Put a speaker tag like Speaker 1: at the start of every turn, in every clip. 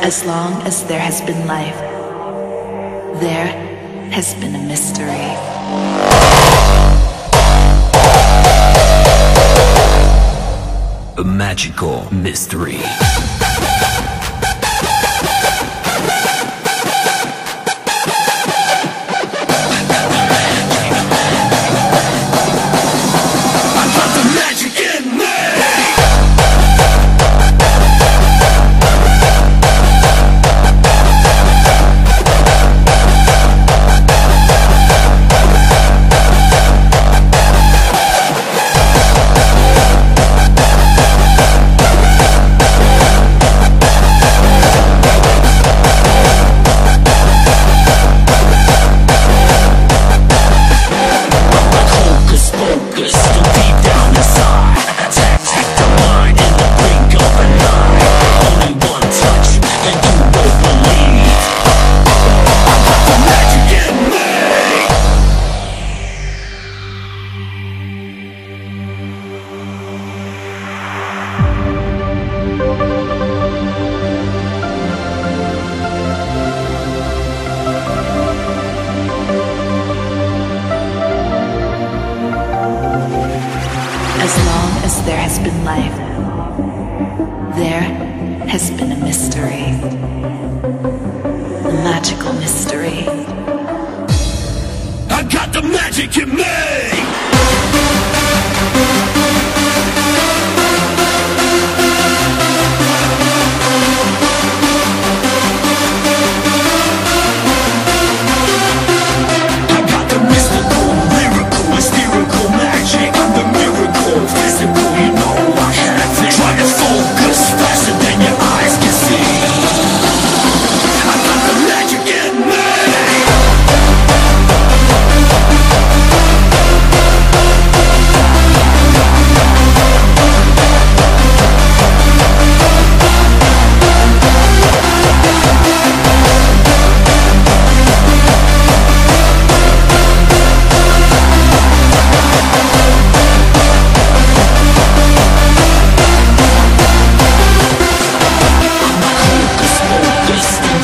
Speaker 1: As long as there has been life, there has been a mystery.
Speaker 2: A magical mystery.
Speaker 1: As long as there has been life, there has been a mystery. A magical mystery.
Speaker 2: I got the magic in me!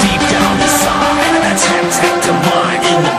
Speaker 2: Deep down inside, attack to mine in the